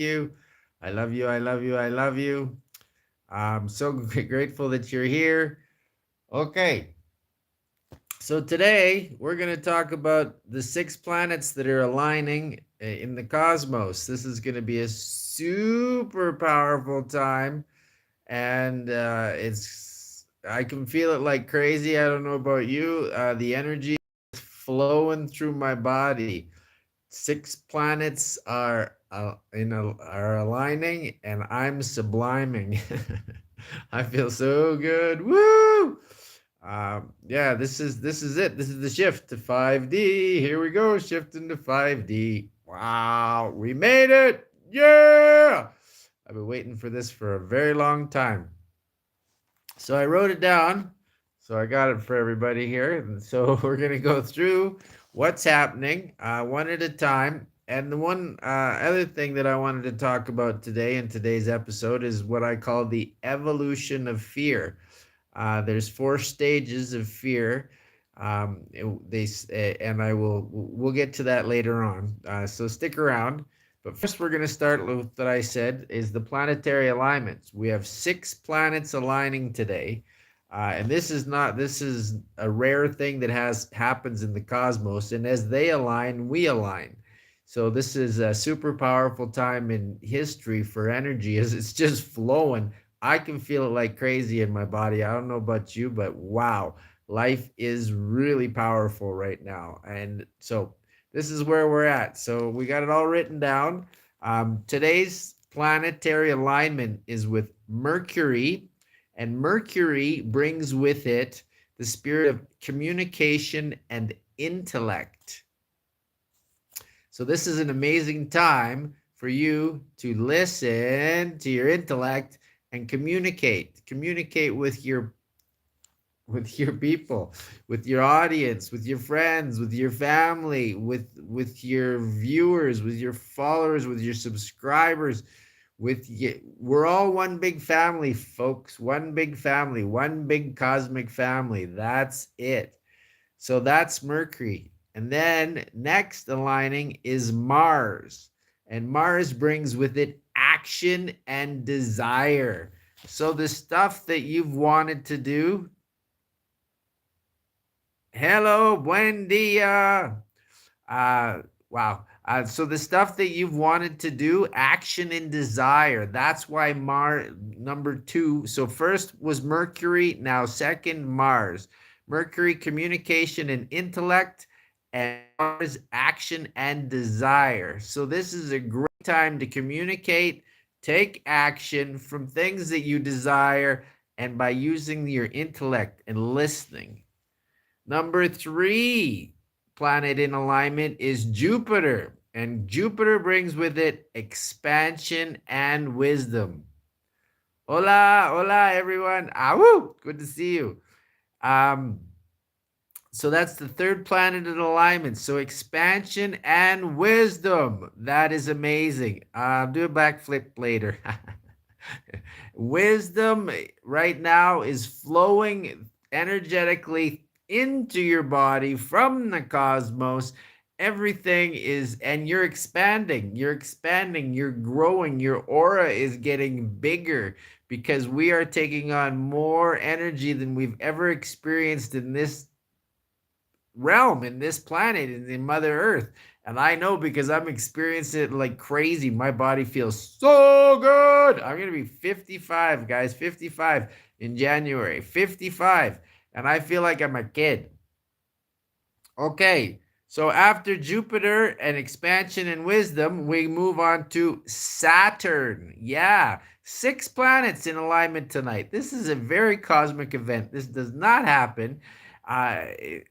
you. I love you. I love you. I love you. I'm so grateful that you're here. Okay, so today we're going to talk about the six planets that are aligning in the cosmos. This is going to be a super powerful time, and I can feel it like crazy. I don't know about you. The energy is flowing through my body. Six planets are aligning, and I'm subliming. I feel so good. Woo! Yeah, this is it. This is the shift to 5D. Here we go, shifting to 5D. Wow, we made it! Yeah! I've been waiting for this for a very long time. So I wrote it down. So I got it for everybody here. And so we're going to go through what's happening one at a time. And the one other thing that I wanted to talk about today in today's episode is what I call the evolution of fear. There's four stages of fear. And we'll get to that later on. So stick around. But first, we're going to start with what I said is the planetary alignments. We have six planets aligning today, and this is a rare thing that has happens in the cosmos. And as they align, we align. So this is a super powerful time in history for energy, as it's just flowing. I can feel it like crazy in my body. I don't know about you, but wow, life is really powerful right now. And so this is where we're at. So we got it all written down. Today's planetary alignment is with Mercury, and Mercury brings with it the spirit of communication and intellect. So this is an amazing time for you to listen to your intellect and communicate with your people, with your audience, with your friends, with your family, with your viewers, with your followers, with your subscribers, with you. We're all one big family, folks. One big family, one big cosmic family. That's it. So that's Mercury. And then next aligning is Mars. And Mars brings with it action and desire. So the stuff that you've wanted to do. Hello, buen dia. Wow. So the stuff that you've wanted to do, action and desire. That's why number two. So first was Mercury, now second Mars. Mercury, communication and intellect, and Mars, action and desire. So this is a great time to communicate, take action from things that you desire, and by using your intellect and listening. Number three planet in alignment is Jupiter, and Jupiter brings with it expansion and wisdom. Hola, hola, everyone. Woo! Good to see you. Um, so that's the third planet in alignment. So expansion and wisdom. That is amazing. Do a backflip later. Wisdom right now is flowing energetically into your body from the cosmos. Everything is, and you're expanding, you're growing, your aura is getting bigger because we are taking on more energy than we've ever experienced in this realm, in this planet, in Mother Earth. And I know because I'm experiencing it like crazy. My body feels so good. I'm going to be 55, guys, 55 in January, 55. And I feel like I'm a kid. Okay, so after Jupiter and expansion and wisdom, we move on to Saturn. Yeah, six planets in alignment tonight. This is a very cosmic event. This does not happen. Uh,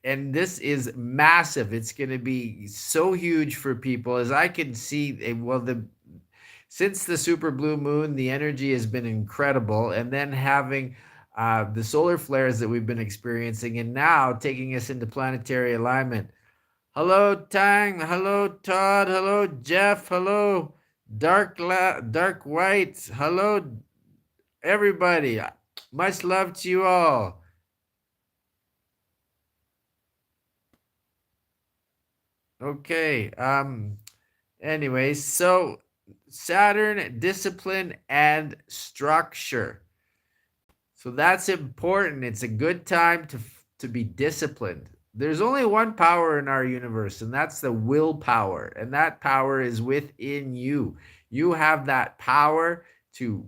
and this is massive. It's going to be so huge for people as I can see. Well, since the super blue moon, the energy has been incredible. And then having the solar flares that we've been experiencing, and now taking us into planetary alignment. Hello, Tang. Hello, Todd. Hello, Jeff. Hello, Dark White. Hello, everybody. Much love to you all. Okay. Anyways, so Saturn, discipline, and structure. So that's important. It's a good time to be disciplined. There's only one power in our universe, and that's the willpower. And that power is within you. You have that power to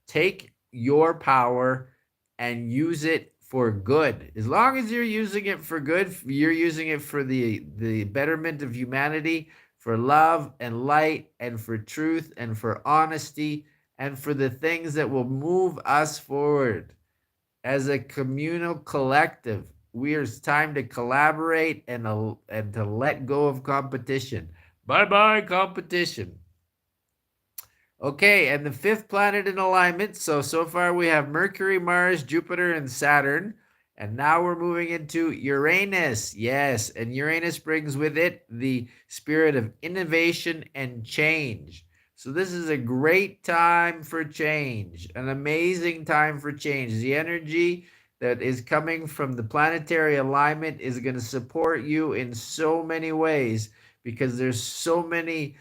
take your power and use it for good. As long as you're using it for good, you're using it for the betterment of humanity, for love and light, and for truth, and for honesty, and for the things that will move us forward as a communal collective. It's time to collaborate and to let go of competition. Bye bye competition. Okay, and the fifth planet in alignment. So far we have Mercury, Mars, Jupiter, and Saturn. And now we're moving into Uranus. Yes, and Uranus brings with it the spirit of innovation and change. So this is a great time for change, an amazing time for change. The energy that is coming from the planetary alignment is going to support you in so many ways because there's so many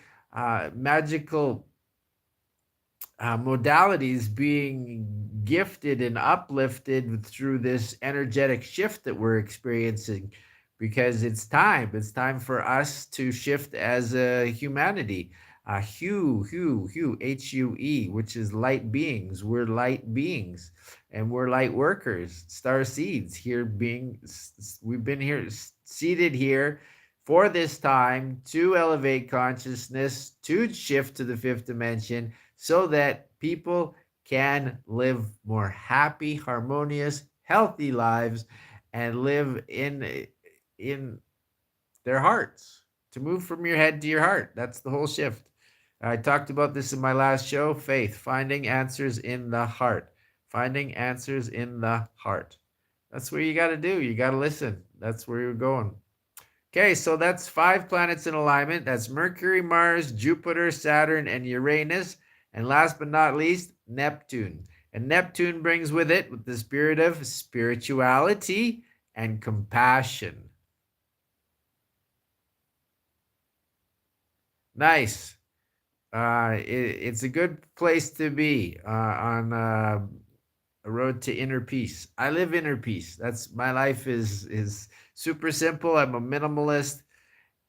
magical modalities being gifted and uplifted through this energetic shift that we're experiencing because it's time. It's time for us to shift as a humanity. Hue, which is light beings. We're light beings and we're light workers, star seeds here we've been here seated here for this time to elevate consciousness, to shift to the fifth dimension, so that people can live more happy, harmonious, healthy lives and live in their hearts. To move from your head to your heart. That's the whole shift. I talked about this in my last show, faith, finding answers in the heart. Finding answers in the heart. That's what you got to do. You got to listen. That's where you're going. Okay, so that's 5 planets in alignment. That's Mercury, Mars, Jupiter, Saturn, and Uranus. And last but not least, Neptune. And Neptune brings with it the spirit of spirituality and compassion. Nice. It's a good place to be on a road to inner peace. I live inner peace. That's my life is super simple. I'm a minimalist,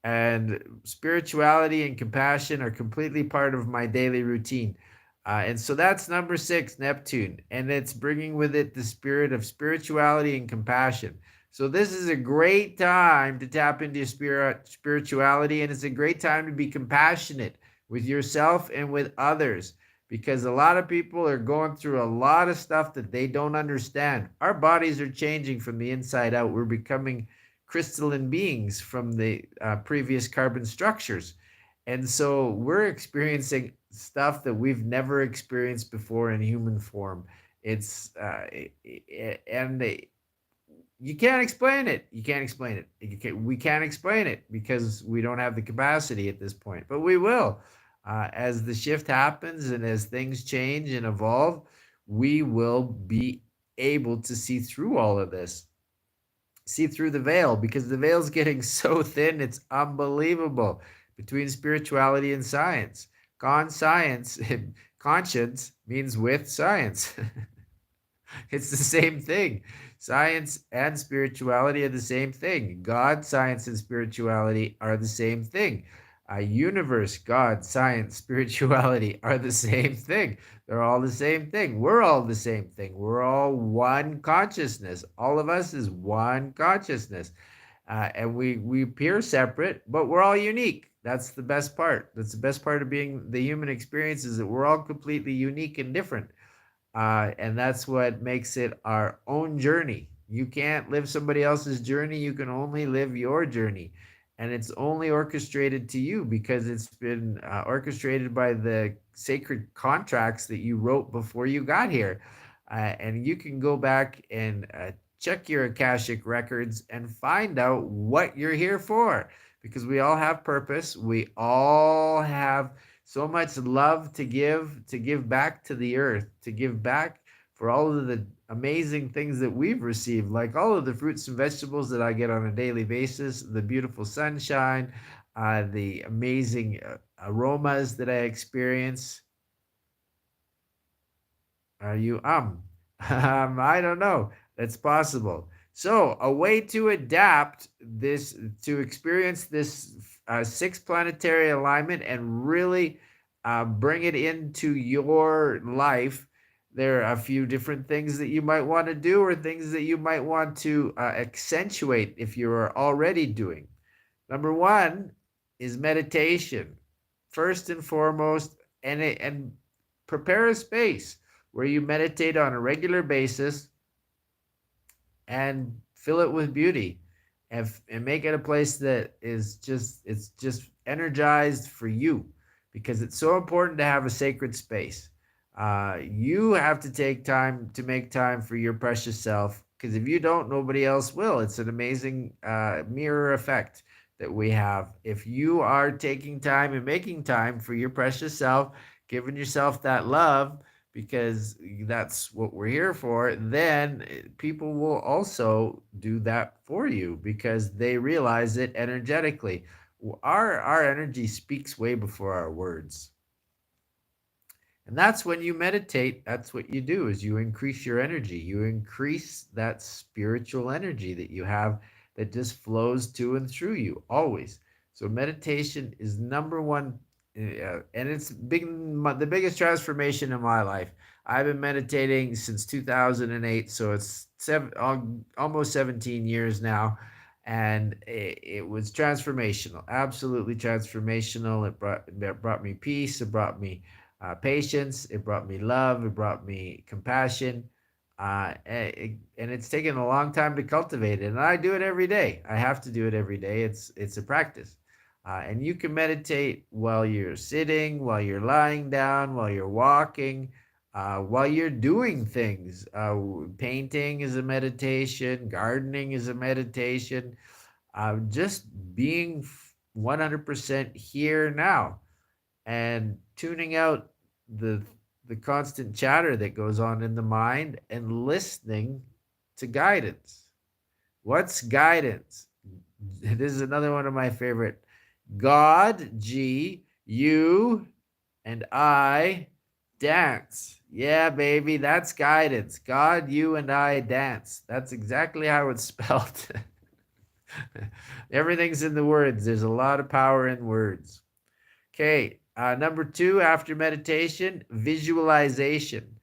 and spirituality and compassion are completely part of my daily routine. And so that's number 6, Neptune, and it's bringing with it the spirit of spirituality and compassion. So this is a great time to tap into spirituality, and it's a great time to be compassionate with yourself and with others, because a lot of people are going through a lot of stuff that they don't understand. Our bodies are changing from the inside out. We're becoming crystalline beings from the previous carbon structures. And so we're experiencing stuff that we've never experienced before in human form. It's and you can't explain it. You can't explain it. We can't explain it because we don't have the capacity at this point. But we will. As the shift happens and as things change and evolve, we will be able to see through all of this. See through the veil, because the veil's getting so thin, it's unbelievable, between spirituality and science. Science, conscience means with science. It's the same thing. Science and spirituality are the same thing. God, science, and spirituality are the same thing. Universe, God, science, spirituality are the same thing. They're all the same thing. We're all the same thing. We're all one consciousness. All of us is one consciousness. And we appear separate, but we're all unique. That's the best part. That's the best part of being the human experience, is that we're all completely unique and different. And that's what makes it our own journey. You can't live somebody else's journey. You can only live your journey. And it's only orchestrated to you because it's been orchestrated by the sacred contracts that you wrote before you got here. And you can go back and check your Akashic records and find out what you're here for, because we all have purpose. We all have so much love to give back to the earth, to give back for all of the amazing things that we've received, like all of the fruits and vegetables that I get on a daily basis, the beautiful sunshine, the amazing aromas that I experience. Are you I don't know. That's possible. So, a way to adapt this, to experience this six planetary alignment and really bring it into your life. There are a few different things that you might want to do, or things that you might want to accentuate if you are already doing. Number one is meditation. First and foremost, and prepare a space where you meditate on a regular basis and fill it with beauty, and make it a place that is just, it's just energized for you, because it's so important to have a sacred space. You have to take time to make time for your precious self, because if you don't, nobody else will. It's an amazing mirror effect that we have. If you are taking time and making time for your precious self, giving yourself that love, because that's what we're here for, then people will also do that for you, because they realize it energetically. Our energy speaks way before our words. And that's when you meditate, that's what you do, is you increase your energy. You increase that spiritual energy that you have, that just flows to and through you always. So meditation is number one, and it's the biggest transformation in my life. I've been meditating since 2008, so it's almost 17 years now, and it was transformational, absolutely transformational. It brought me peace. It brought me patience. It brought me love. It brought me compassion. And it's taken a long time to cultivate it. And I do it every day. I have to do it every day. It's a practice. And you can meditate while you're sitting, while you're lying down, while you're walking, while you're doing things. Painting is a meditation. Gardening is a meditation. Just being 100% here now, and tuning out the the constant chatter that goes on in the mind, and listening to guidance. What's guidance? This is another one of my favorite. God, G, you, and I dance. Yeah, baby, that's guidance. God, you, and I dance. That's exactly how it's spelled. Everything's in the words. There's a lot of power in words. Okay, number two, after meditation, visualization.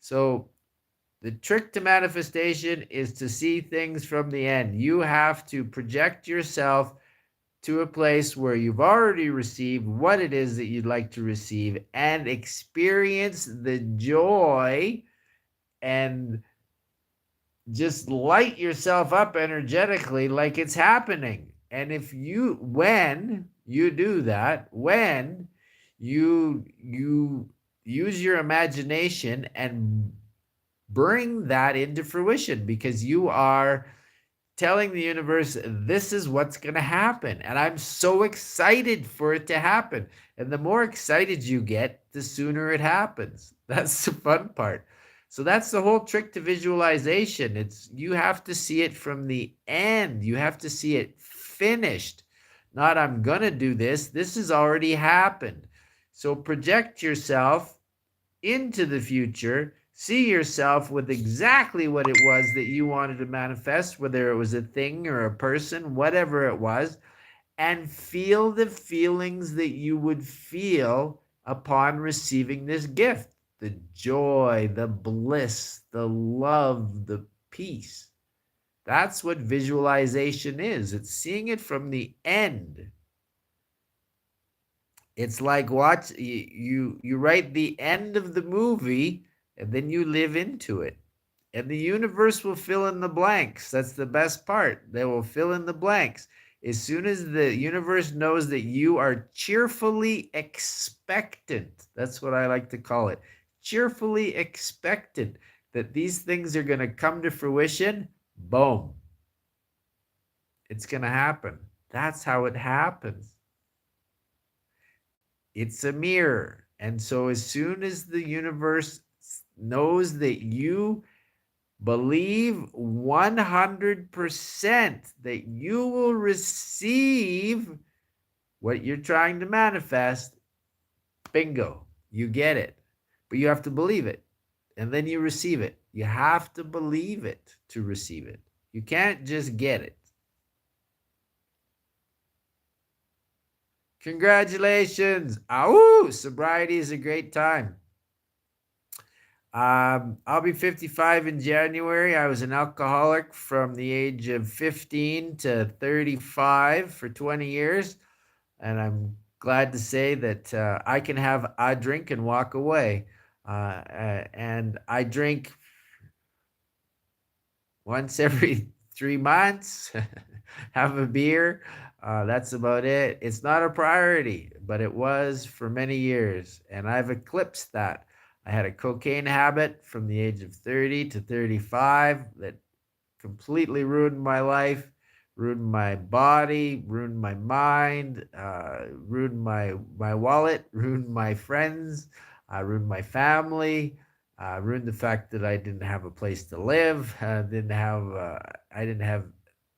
So the trick to manifestation is to see things from the end. You have to project yourself to a place where you've already received what it is that you'd like to receive, and experience the joy, and just light yourself up energetically like it's happening. And when you do that, when you use your imagination and bring that into fruition, because you are telling the universe, this is what's going to happen. And I'm so excited for it to happen. And the more excited you get, the sooner it happens. That's the fun part. So that's the whole trick to visualization. It's, you have to see it from the end. You have to see it finished. Not, I'm going to do this. This has already happened. So project yourself into the future. See yourself with exactly what it was that you wanted to manifest, whether it was a thing or a person, whatever it was, and feel the feelings that you would feel upon receiving this gift. The joy, the bliss, the love, the peace. That's what visualization is. It's seeing it from the end. It's like you write the end of the movie, and then you live into it. And the universe will fill in the blanks. That's the best part. They will fill in the blanks. As soon as the universe knows that you are cheerfully expectant, that's what I like to call it, cheerfully expectant that these things are going to come to fruition, boom, it's going to happen. That's how it happens. It's a mirror. And so as soon as the universe knows that you believe 100% that you will receive what you're trying to manifest, bingo, you get it. But you have to believe it, and then you receive it. You have to believe it to receive it. You can't just get it. Congratulations. Ow! Sobriety is a great time. I'll be 55 in January. I was an alcoholic from the age of 15 to 35 for 20 years. And I'm glad to say that I can have a drink and walk away. And I drink once every 3 months, have a beer. That's about it. It's not a priority, but it was for many years. And I've eclipsed that. I had a cocaine habit from the age of 30 to 35 that completely ruined my life, ruined my body, ruined my mind, ruined my wallet, ruined my friends, ruined my family, ruined the fact that I didn't have a place to live, I didn't have,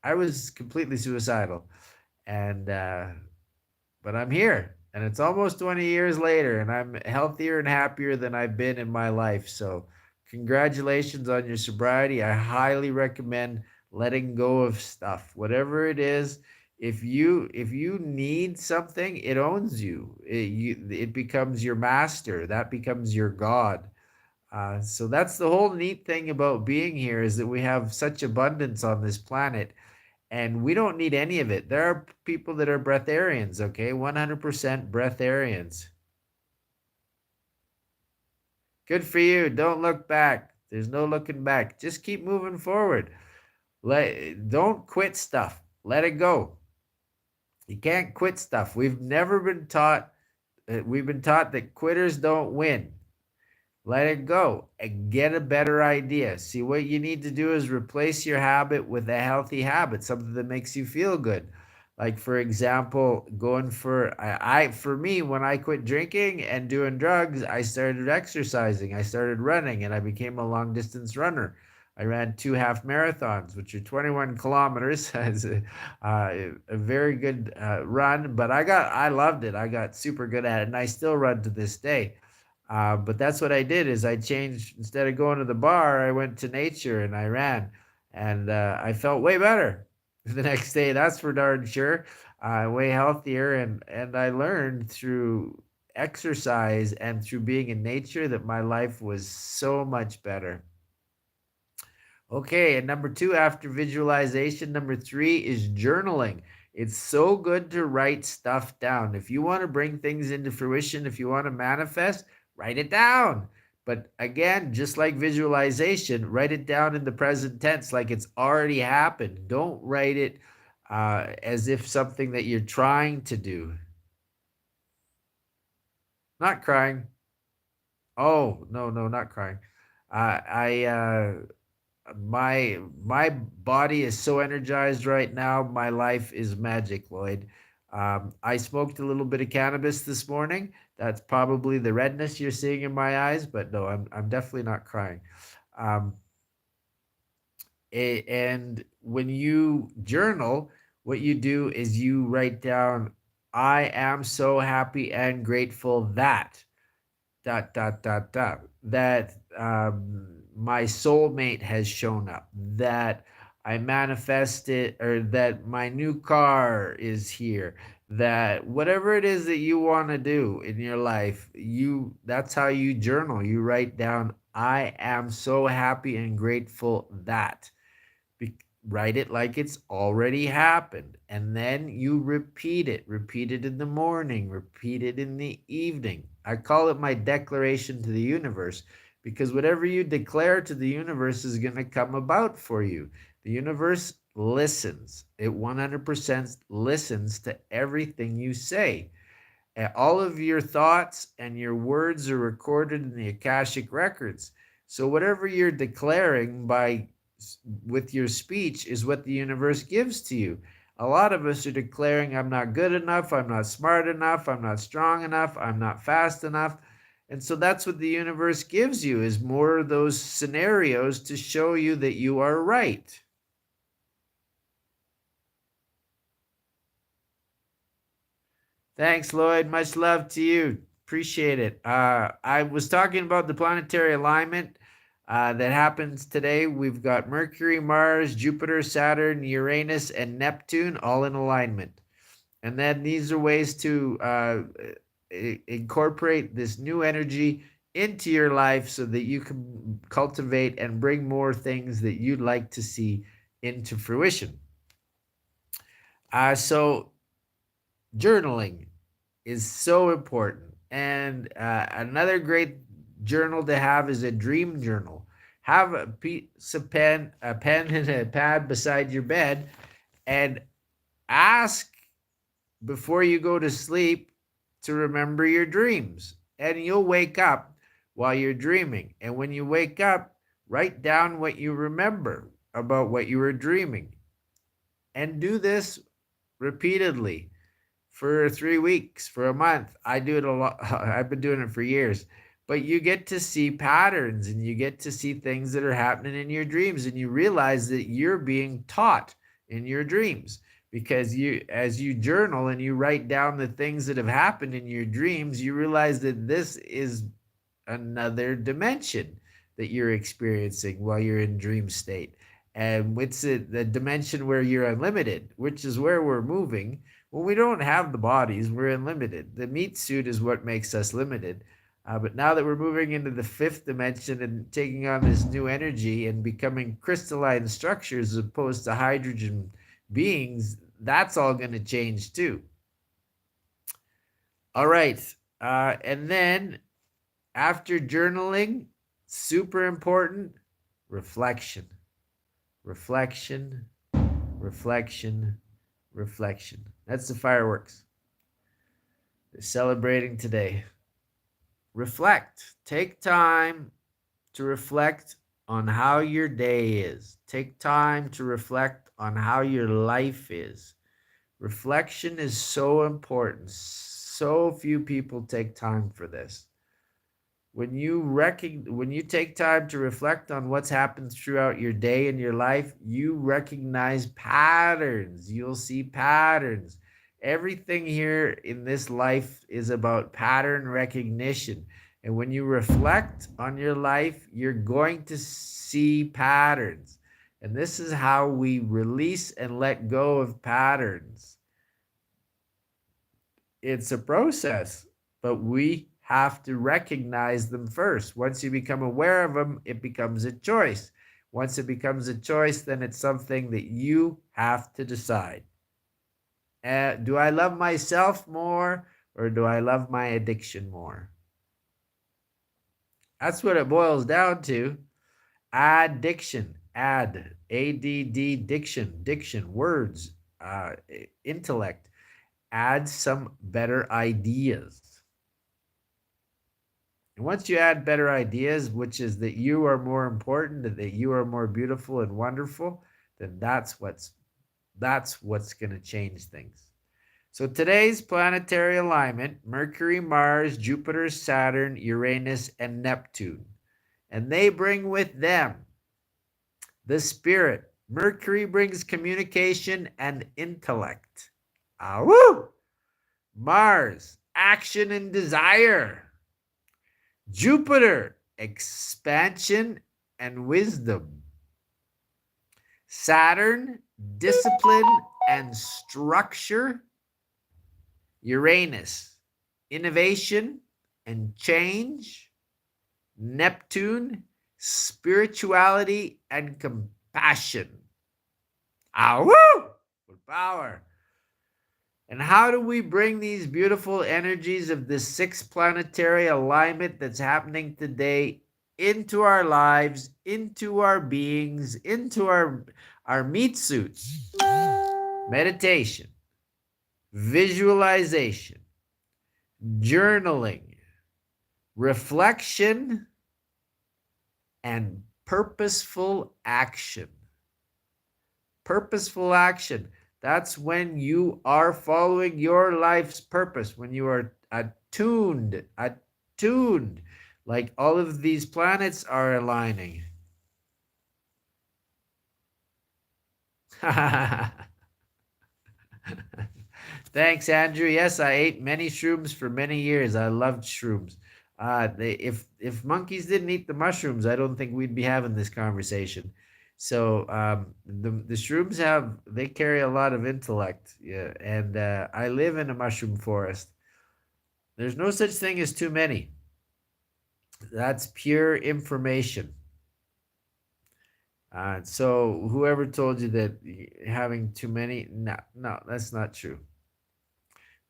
I was completely suicidal, and but I'm here, and it's almost 20 years later, and I'm healthier and happier than I've been in my life. So, congratulations on your sobriety. I highly recommend letting go of stuff, whatever it is. If you need something, it owns you. It becomes your master. That becomes your god. So that's the whole neat thing about being here is that we have such abundance on this planet and we don't need any of it. There are people that are breatharians, okay? 100% breatharians. Good for you. Don't look back. There's no looking back. Just keep moving forward. Don't quit stuff. Let it go. You can't quit stuff. We've been taught that quitters don't win. Let it go and get a better idea. See, what you need to do is replace your habit with a healthy habit, something that makes you feel good. Like for example, going for for me, when I quit drinking and doing drugs, I started exercising. I started running and I became a long distance runner. I ran 2 half marathons, which are 21 kilometers. It's a very good run, but I loved it. I got super good at it, and I still run to this day. But that's what I did is I changed instead of going to the bar, I went to nature and I ran, and I felt way better the next day. That's for darn sure. Way healthier, and I learned through exercise and through being in nature that my life was so much better. Okay, and number two, after visualization, number three is journaling. It's so good to write stuff down. If you want to bring things into fruition, if you want to manifest, write it down. But again, just like visualization, write it down in the present tense like it's already happened. Don't write it as if something that you're trying to do. Not crying. Oh, no, no, not crying. My body is so energized right now. My life is magic, Lloyd. I smoked a little bit of cannabis this morning. That's probably the redness you're seeing in my eyes, but no, I'm definitely not crying. Um, and when you journal, what you do is you write down, "I am so happy and grateful that." dot dot dot dot that my soulmate has shown up, that I manifested, or that my new car is here, that whatever it is that you want to do in your life, you that's how you journal. You write down, "I am so happy and grateful that." Write it like it's already happened, and then you repeat it in the morning, repeat it in the evening. I call it my declaration to the universe, because whatever you declare to the universe is going to come about for you. The universe listens. It 100% listens to everything you say. All of your thoughts and your words are recorded in the Akashic records. So whatever you're declaring with your speech is what the universe gives to you. A lot of us are declaring, "I'm not good enough, I'm not smart enough, I'm not strong enough, I'm not fast enough." And so that's what the universe gives you, is more of those scenarios to show you that you are right. Thanks, Lloyd. Much love to you. Appreciate it. I was talking about the planetary alignment that happens today. We've got Mercury, Mars, Jupiter, Saturn, Uranus, and Neptune all in alignment. And then these are ways to incorporate this new energy into your life so that you can cultivate and bring more things that you'd like to see into fruition. So journaling is so important. And another great journal to have is a dream journal. Have a piece of a pen and a pad beside your bed, and ask before you go to sleep to remember your dreams. And you'll wake up while you're dreaming. And when you wake up, write down what you remember about what you were dreaming. And do this repeatedly for 3 weeks, for a month. I do it a lot. I've been doing it for years. But you get to see patterns and you get to see things that are happening in your dreams, and you realize that you're being taught in your dreams, because as you journal and you write down the things that have happened in your dreams, you realize that this is another dimension that you're experiencing while you're in dream state. And it's the dimension where you're unlimited, which is where we're moving. When we don't have the bodies, we're unlimited. The meat suit is what makes us limited. But now that we're moving into the fifth dimension and taking on this new energy and becoming crystalline structures as opposed to hydrogen beings, that's all going to change too. All right. And then after journaling, super important, reflection. Reflection, reflection, reflection. That's the fireworks. They're celebrating today. Reflect. Take time to reflect on how your day is. Take time to reflect on how your life is. Reflection is so important. So few people take time for this. When you take time to reflect on what's happened throughout your day and your life, you recognize patterns. You'll see patterns. Everything here in this life is about pattern recognition. And when you reflect on your life, you're going to see patterns. And this is how we release and let go of patterns. It's a process, but we have to recognize them first. Once you become aware of them, it becomes a choice. Once it becomes a choice, then it's something that you have to decide. Do I love myself more, or do I love my addiction more? That's what it boils down to. Addiction. A-D-D, diction, words, intellect. Add some better ideas. And once you add better ideas, which is that you are more important, that you are more beautiful and wonderful, then that's what's going to change things. So today's planetary alignment: Mercury, Mars, Jupiter, Saturn, Uranus, and Neptune. And they bring with them the spirit. Mercury brings communication and intellect. Woo! Mars, action and desire. Jupiter, expansion and wisdom. Saturn, discipline and structure. Uranus, innovation and change. Neptune, spirituality and compassion. Woo! With power. And how do we bring these beautiful energies of this sixth planetary alignment that's happening today into our lives, into our beings, into our meat suits? Meditation, visualization, journaling, reflection, and purposeful action. Purposeful action. That's when you are following your life's purpose, when you are attuned, like all of these planets are aligning. Thanks, Andrew. Yes, I ate many shrooms for many years. I loved shrooms. If monkeys didn't eat the mushrooms, I don't think we'd be having this conversation. So the shrooms they carry a lot of intellect. Yeah, and I live in a mushroom forest. There's no such thing as too many. That's pure information. So whoever told you that having too many, no, no, that's not true.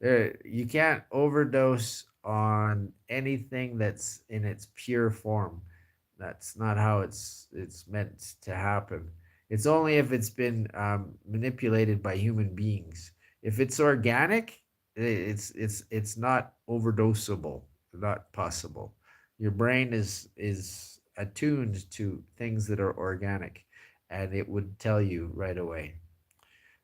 You can't overdose on anything that's in its pure form. That's not how it's meant to happen. It's only if it's been manipulated by human beings. If it's organic, it's not overdosable, not possible. Your brain is attuned to things that are organic, and it would tell you right away.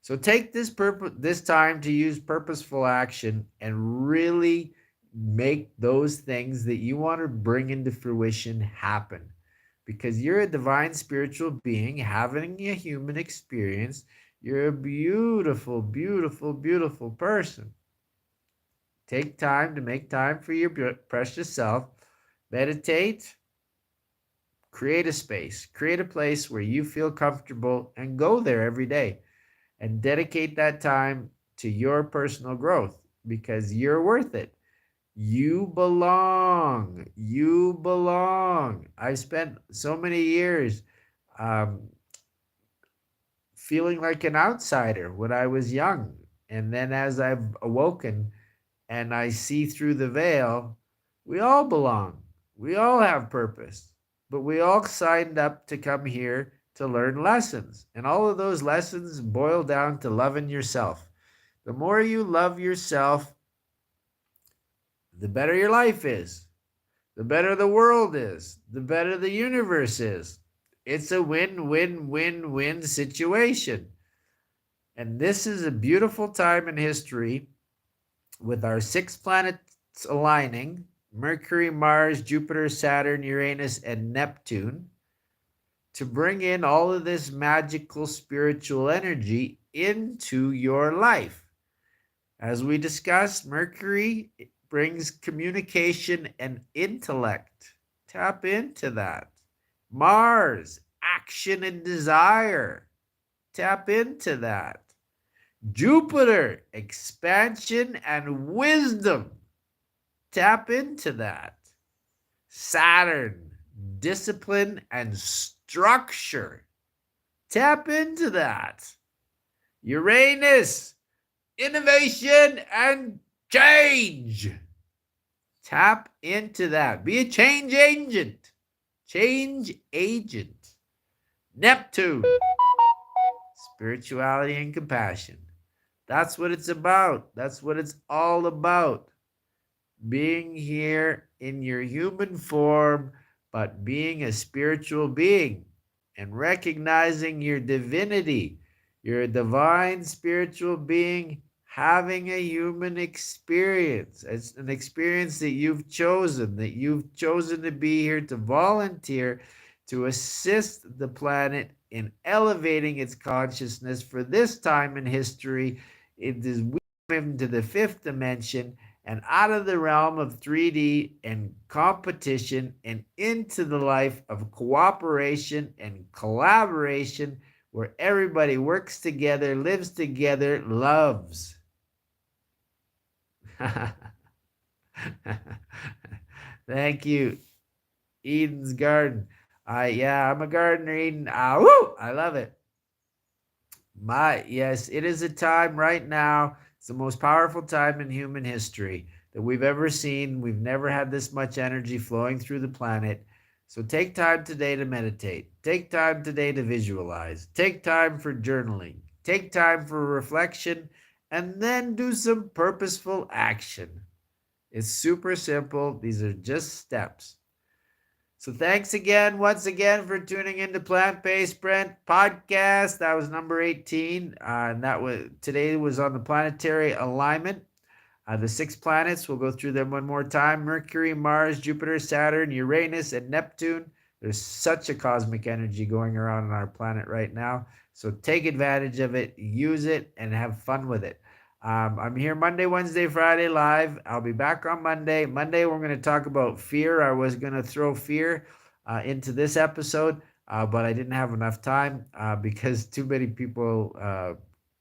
So take this time to use purposeful action and really make those things that you want to bring into fruition happen. Because you're a divine spiritual being having a human experience. You're a beautiful, beautiful, beautiful person. Take time to make time for your precious self. Meditate, create a space, create a place where you feel comfortable, and go there every day and dedicate that time to your personal growth because you're worth it. You belong. You belong. I spent so many years um, feeling like an outsider when I was young. And then as I've awoken and I see through the veil, we all belong. We all have purpose. But we all signed up to come here to learn lessons. And all of those lessons boil down to loving yourself. The more you love yourself, the better your life is, the better the world is, the better the universe is. It's a win, win, win, win situation. And this is a beautiful time in history with our 6 planets aligning: Mercury, Mars, Jupiter, Saturn, Uranus, and Neptune, to bring in all of this magical spiritual energy into your life. As we discussed, Mercury brings communication and intellect. Tap into that. Mars, action and desire. Tap into that. Jupiter, expansion and wisdom. Tap into that. Saturn, discipline and structure. Tap into that. Uranus, innovation and change. Tap into that. Be a change agent. Change agent. Neptune, spirituality and compassion. That's what it's about. That's what it's all about. Being here in your human form, but being a spiritual being and recognizing your divinity. You're a divine spiritual being having a human experience. It's an experience that you've chosen to be here to volunteer to assist the planet in elevating its consciousness for this time in history. It is moving to the 5th dimension and out of the realm of 3D and competition and into the life of cooperation and collaboration where everybody works together, lives together, loves. Thank you, Eden's Garden. I'm a gardener, Eden. Woo! I love it. Yes, it is a time right now. It's the most powerful time in human history that we've ever seen. We've never had this much energy flowing through the planet. So take time today to meditate. Take time today to visualize. Take time for journaling. Take time for reflection, and then do some purposeful action. It's super simple. These are just steps. So thanks again, once again, for tuning into Plant-Based Brent podcast. That was number 18. And today was on the planetary alignment. The 6 planets, we'll go through them one more time: Mercury, Mars, Jupiter, Saturn, Uranus, and Neptune. There's such a cosmic energy going around on our planet right now. So take advantage of it, use it, and have fun with it. I'm here Monday, Wednesday, Friday live. I'll be back on Monday. Monday, we're going to talk about fear. I was going to throw fear into this episode, but I didn't have enough time because too many people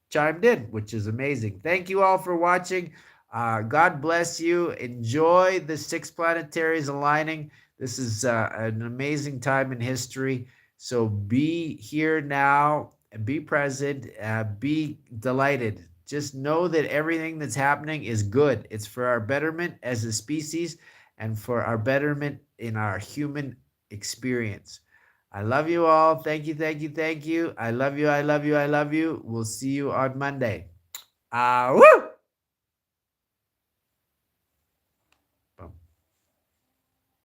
chimed in, which is amazing. Thank you all for watching. God bless you. Enjoy the six planetaries aligning. This is an amazing time in history. So be here now and be present. Be delighted. Just know that everything that's happening is good. It's for our betterment as a species and for our betterment in our human experience. I love you all. Thank you, thank you, thank you. I love you, I love you, I love you. We'll see you on Monday. Woo!